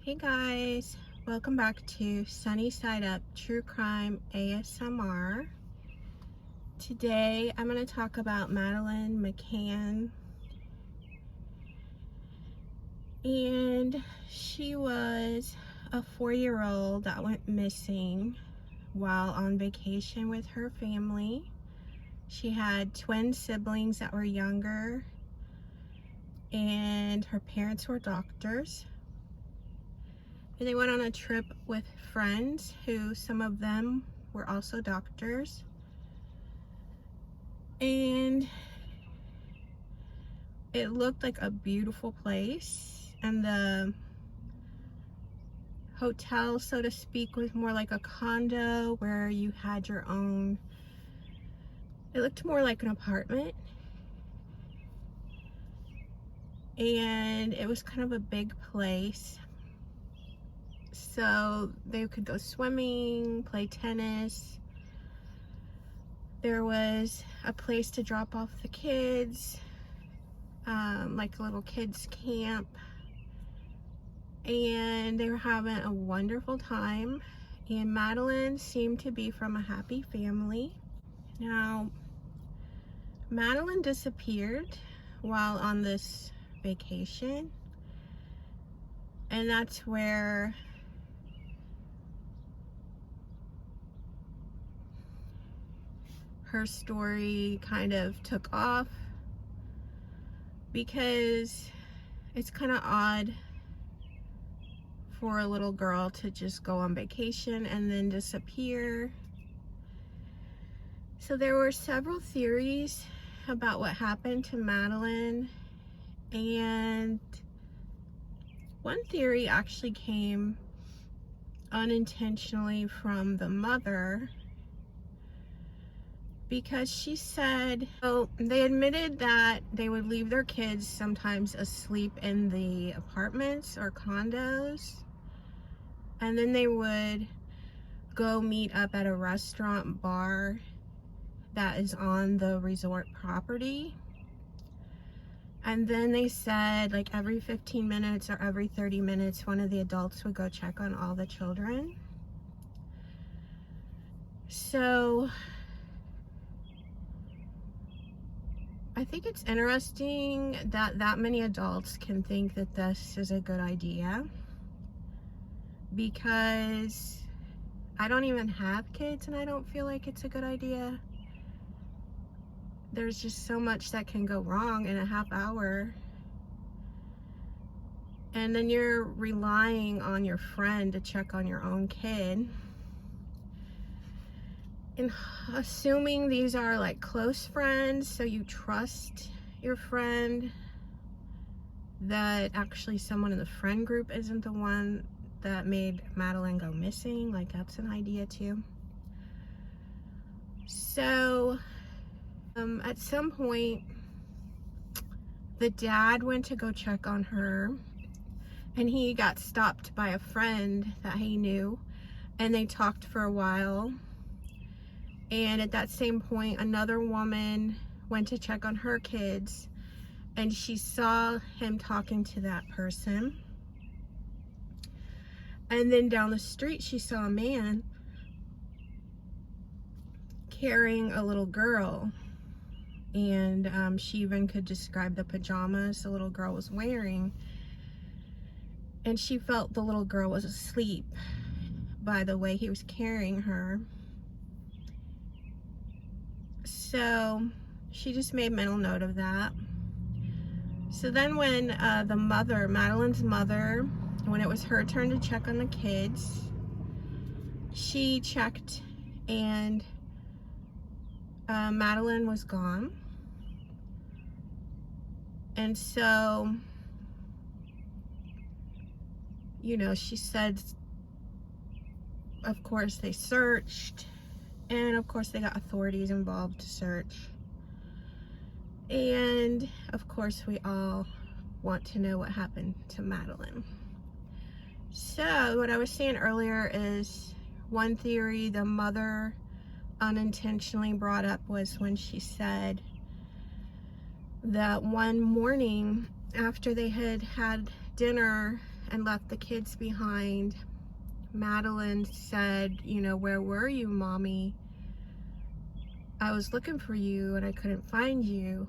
Hey guys, welcome back to Sunny Side Up True Crime ASMR. Today I'm going to talk about Madeleine Mccann, and she was a 4-year-old that went missing while on vacation with her family. She had twin siblings that were younger, and her parents were doctors. And they went on a trip with friends who, some of them were also doctors. And it looked like a beautiful place. And the hotel, so to speak, was more like a condo where you had your own, it looked more like an apartment. And it was kind of a big place. So they could go swimming, play tennis. There was a place to drop off the kids, like a little kids camp. And they were having a wonderful time. And Madeleine seemed to be from a happy family. Now, Madeleine disappeared while on this vacation. And that's where her story kind of took off, because it's kind of odd for a little girl to just go on vacation and then disappear. So there were several theories about what happened to Madeleine, and one theory actually came unintentionally from the mother, because she said, so they admitted that they would leave their kids sometimes asleep in the apartments or condos, and then they would go meet up at a restaurant bar that is on the resort property. And then they said, like, every 15 minutes or every 30 minutes, one of the adults would go check on all the children. So I think it's interesting that that many adults can think that this is a good idea, because I don't even have kids and I don't feel like it's a good idea. There's just so much that can go wrong in a half hour. And then you're relying on your friend to check on your own kid. And assuming these are like close friends, so you trust your friend, that actually someone in the friend group isn't the one that made Madeleine go missing, like, that's an idea too. So at some point, the dad went to go check on her, and he got stopped by a friend that he knew, and they talked for a while. And at that same point, another woman went to check on her kids, and she saw him talking to that person. And then down the street, she saw a man carrying a little girl. And she even could describe the pajamas the little girl was wearing. And she felt the little girl was asleep by the way he was carrying her. So she just made mental note of that. So then when the mother, Madeleine's mother, when it was her turn to check on the kids, she checked, and Madeleine was gone. And so, you know, she said, of course they searched, and of course they got authorities involved to search. And of course we all want to know what happened to Madeleine. So what I was saying earlier is, one theory the mother unintentionally brought up was when she said that one morning after they had had dinner and left the kids behind. Madeleine said, you know, where were you, Mommy? I was looking for you and I couldn't find you.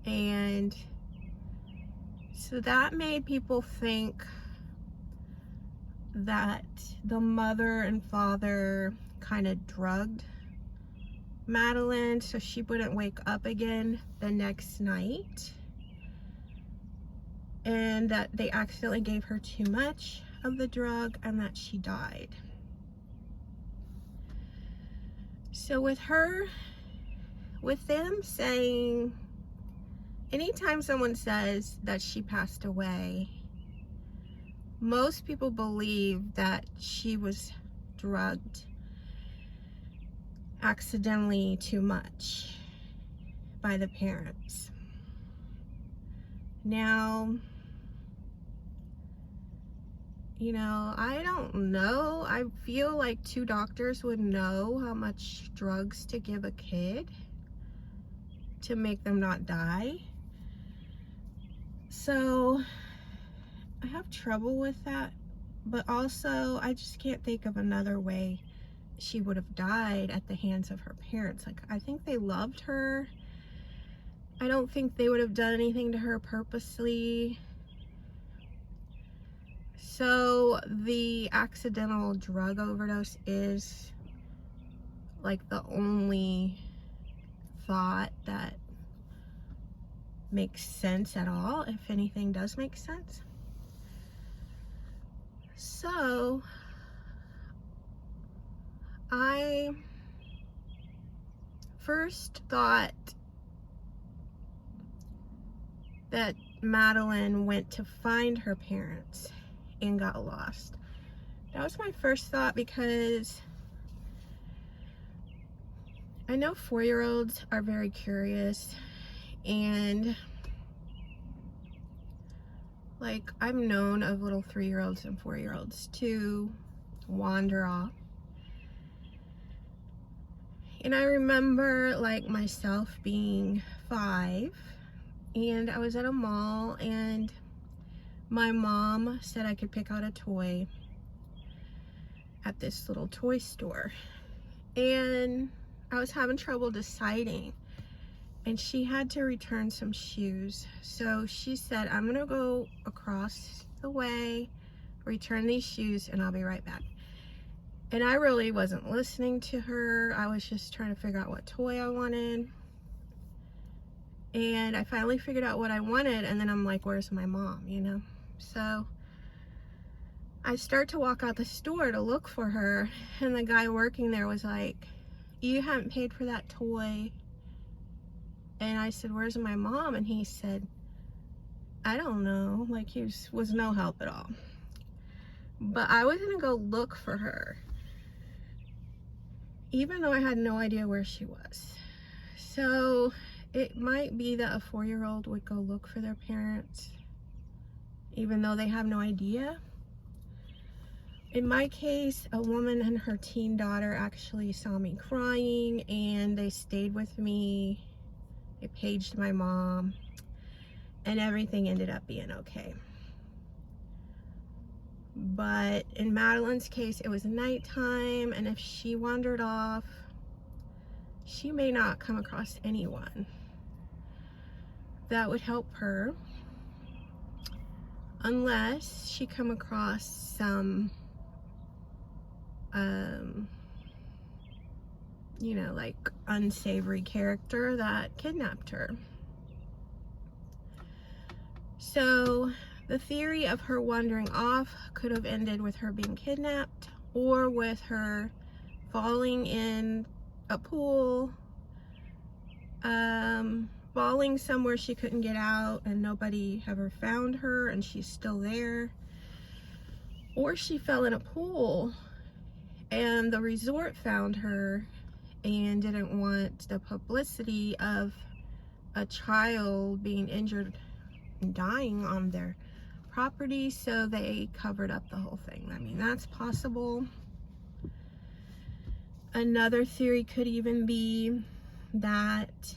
And so that made people think that the mother and father kind of drugged Madeleine so she wouldn't wake up again the next night, and that they accidentally gave her too much of the drug and that she died. So with them saying, anytime someone says that she passed away, most people believe that she was drugged accidentally too much by the parents. Now, you know, I don't know. I feel like 2 doctors would know how much drugs to give a kid to make them not die. So I have trouble with that, but also I just can't think of another way she would have died at the hands of her parents. Like, I think they loved her. I don't think they would have done anything to her purposely. So the accidental drug overdose is like the only thought that makes sense at all, if anything does make sense. So I first thought that Madeleine went to find her parents and got lost. That was my first thought, because I know 4-year-olds are very curious, and like, I've known of little 3-year-olds and 4-year-olds to wander off. And I remember like myself being 5, and I was at a mall, and my mom said I could pick out a toy at this little toy store, and I was having trouble deciding, and she had to return some shoes. So she said, I'm gonna go across the way, return these shoes, and I'll be right back. And I really wasn't listening to her. I was just trying to figure out what toy I wanted. And I finally figured out what I wanted, and then I'm like, where's my mom, you know? So I start to walk out the store to look for her, and the guy working there was like, you haven't paid for that toy. And I said, where's my mom? And he said, I don't know. Like, he was no help at all. But I was gonna go look for her, even though I had no idea where she was. So it might be that a 4-year-old would go look for their parents, even though they have no idea. In my case, a woman and her teen daughter actually saw me crying, and they stayed with me. They paged my mom, and everything ended up being okay. But in Madeleine's case, it was nighttime, and if she wandered off, she may not come across anyone that would help her, unless she come across some you know, like unsavory character that kidnapped her. So the theory of her wandering off could have ended with her being kidnapped, or with her falling in a pool, falling somewhere she couldn't get out and nobody ever found her and she's still there. Or she fell in a pool and the resort found her and didn't want the publicity of a child being injured and dying on their property, so they covered up the whole thing. I mean, that's possible. Another theory could even be that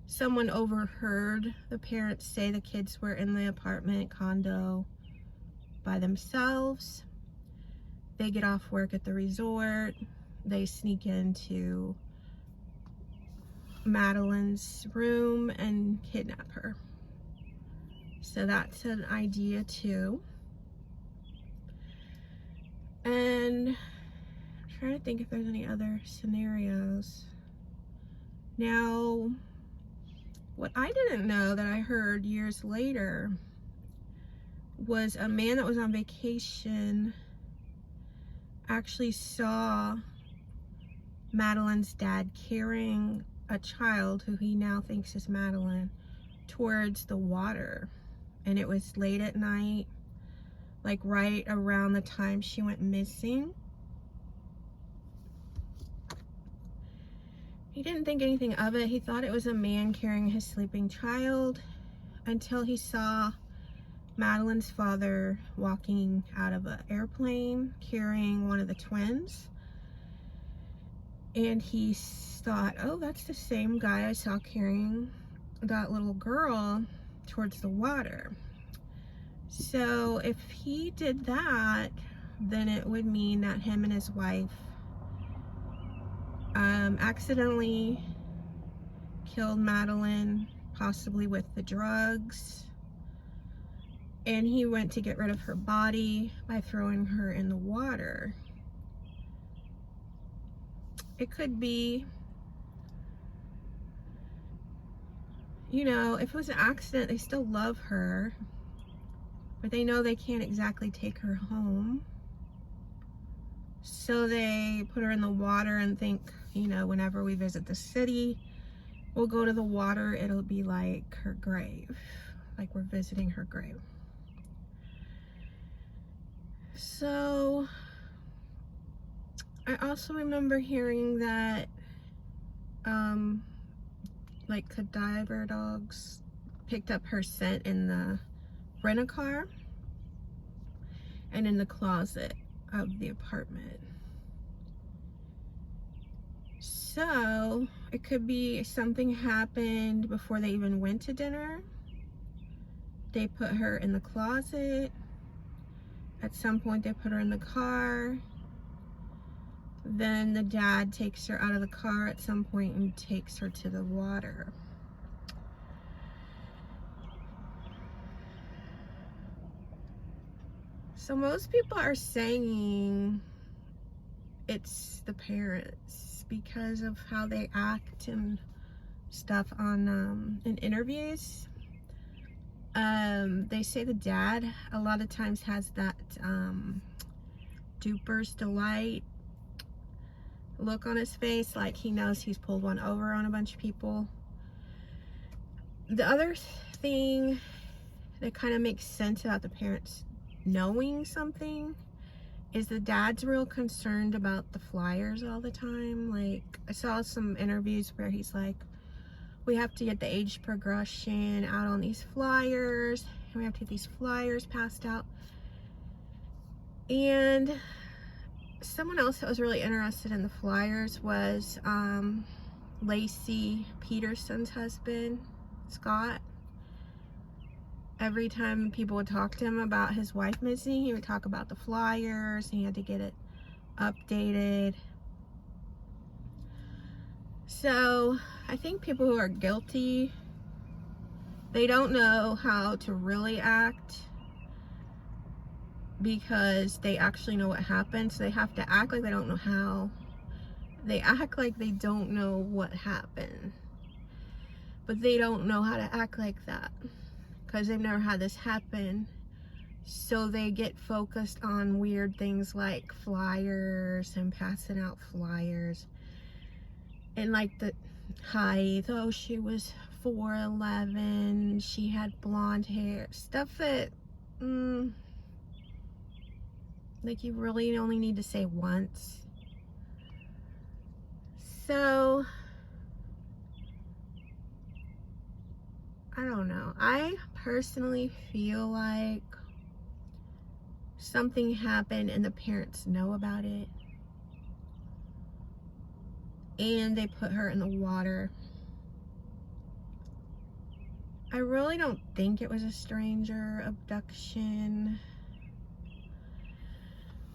someone overheard the parents say the kids were in the apartment condo by themselves. They get off work at the resort. They sneak into Madeleine's room and kidnap her. So that's an idea too. And I'm trying to think if there's any other scenarios. Now, what I didn't know that I heard years later was a man that was on vacation actually saw Madeleine's dad carrying a child who he now thinks is Madeleine towards the water. And it was late at night, like right around the time she went missing. He didn't think anything of it. He thought it was a man carrying his sleeping child until he saw Madeleine's father walking out of an airplane carrying one of the twins. And he thought, oh, that's the same guy I saw carrying that little girl towards the water. So if he did that, then it would mean that him and his wife accidentally killed Madeleine, possibly with the drugs, and he went to get rid of her body by throwing her in the water. It could be, you know, if it was an accident, they still love her, but they know they can't exactly take her home. So they put her in the water and think, you know, whenever we visit the city, we'll go to the water, it'll be like her grave, like we're visiting her grave. So I also remember hearing that like cadaver dogs picked up her scent in the rent-a-car and in the closet of the apartment. So it could be something happened before they even went to dinner. They put her in the closet. At some point they put her in the car. Then the dad takes her out of the car at some point and takes her to the water. So most people are saying it's the parents because of how they act and stuff on in interviews. They say the dad a lot of times has that duper's delight look on his face, like he knows he's pulled one over on a bunch of people. The other thing that kind of makes sense about the parents knowing something is the dad's real concerned about the flyers all the time. Like, I saw some interviews where he's like, we have to get the age progression out on these flyers, and we have to get these flyers passed out. And someone else that was really interested in the flyers was Lacey Peterson's husband, Scott. Every time people would talk to him about his wife missing, he would talk about the flyers, and he had to get it updated. So I think people who are guilty, they don't know how to really act because they actually know what happened, so they have to act like they don't know how. They act like they don't know what happened, but they don't know how to act like that because they've never had this happen. So they get focused on weird things like flyers and passing out flyers and like the height. Oh, she was 4'11", she had blonde hair, stuff that like you really only need to say once. So I don't know. I personally feel like something happened and the parents know about it, and they put her in the water I really don't think it was a stranger abduction.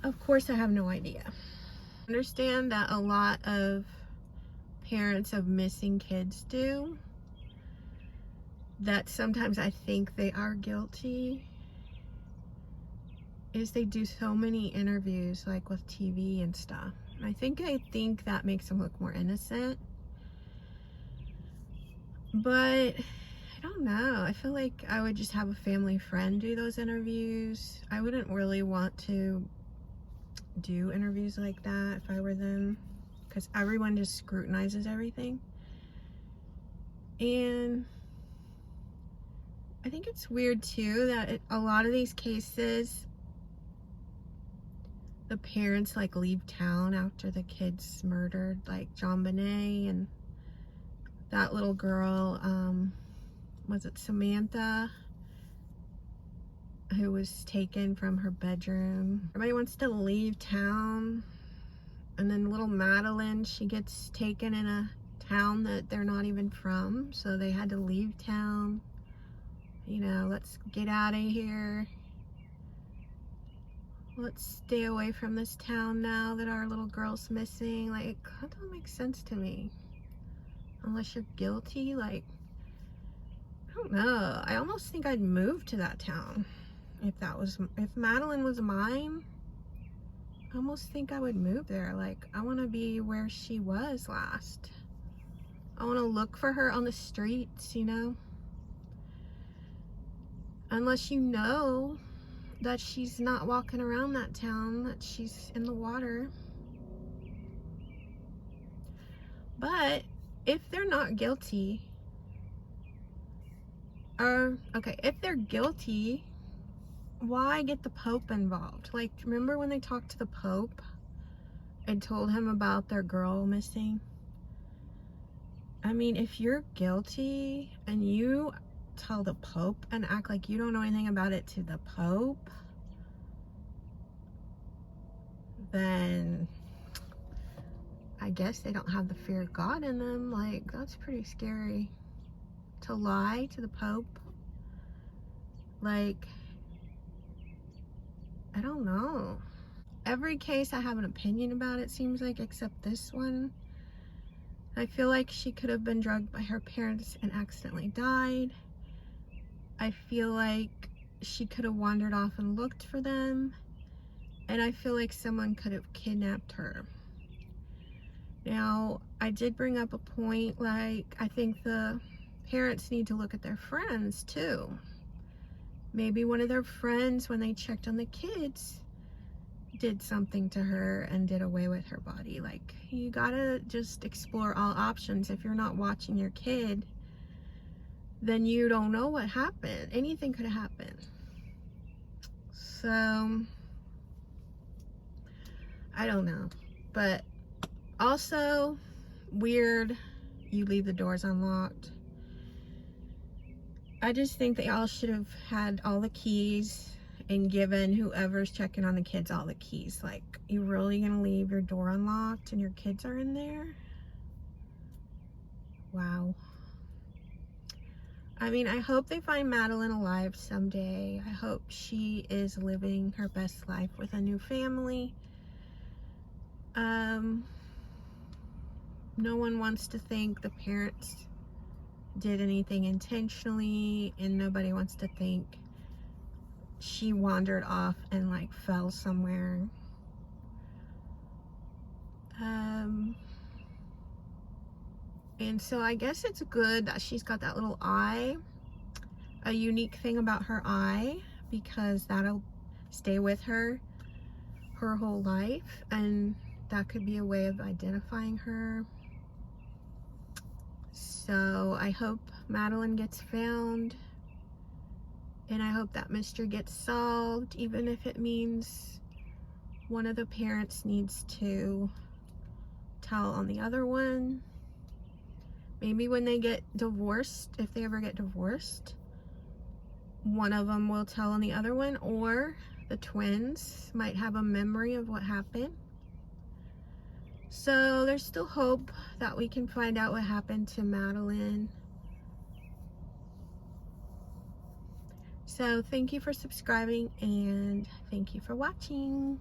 Of course, I have no idea. I understand that a lot of parents of missing kids do. That sometimes I think they are guilty is they do so many interviews like with TV and stuff. I think that makes them look more innocent. But I don't know. I feel like I would just have a family friend do those interviews. I wouldn't really want to do interviews like that if I were them, because everyone just scrutinizes everything. And I think it's weird too that a lot of these cases, the parents like leave town after the kid's murdered, like John Bonet and that little girl, was it Samantha, who was taken from her bedroom. Everybody wants to leave town. And then little Madeleine, she gets taken in a town that they're not even from, so they had to leave town. You know, let's get out of here. Let's stay away from this town now that our little girl's missing. Like, that don't make sense to me. Unless you're guilty, like, I don't know. I almost think I'd move to that town. If Madeleine was mine, I almost think I would move there. Like, I want to be where she was last. I want to look for her on the streets, you know? Unless you know that she's not walking around that town, that she's in the water. But if they're not guilty, or, okay, if they're guilty, why get the Pope involved? Like, remember when they talked to the Pope and told him about their girl missing? I mean, if you're guilty and you tell the Pope and act like you don't know anything about it to the Pope, then I guess they don't have the fear of God in them. Like, that's pretty scary to lie to the Pope. Like, I don't know. Every case I have an opinion about, it seems like, except this one. I feel like she could have been drugged by her parents and accidentally died. I feel like she could have wandered off and looked for them. And I feel like someone could have kidnapped her. Now, I did bring up a point, like, I think the parents need to look at their friends too. Maybe one of their friends, when they checked on the kids, did something to her and did away with her body. Like, you gotta just explore all options. If you're not watching your kid, then you don't know what happened. Anything could have happened. So, I don't know. But also, weird, you leave the doors unlocked. I just think they all should have had all the keys and given whoever's checking on the kids all the keys. Like, you really gonna leave your door unlocked and your kids are in there? Wow. I mean, I hope they find Madeleine alive someday. I hope she is living her best life with a new family. No one wants to think the parents did anything intentionally, and nobody wants to think she wandered off and like fell somewhere. And so I guess it's good that she's got that little eye, a unique thing about her eye, because that'll stay with her whole life, and that could be a way of identifying her. So I hope Madeleine gets found, and I hope that mystery gets solved, even if it means one of the parents needs to tell on the other one. Maybe when they get divorced, if they ever get divorced, one of them will tell on the other one, or the twins might have a memory of what happened. So there's still hope that we can find out what happened to Madeleine. So thank you for subscribing and thank you for watching.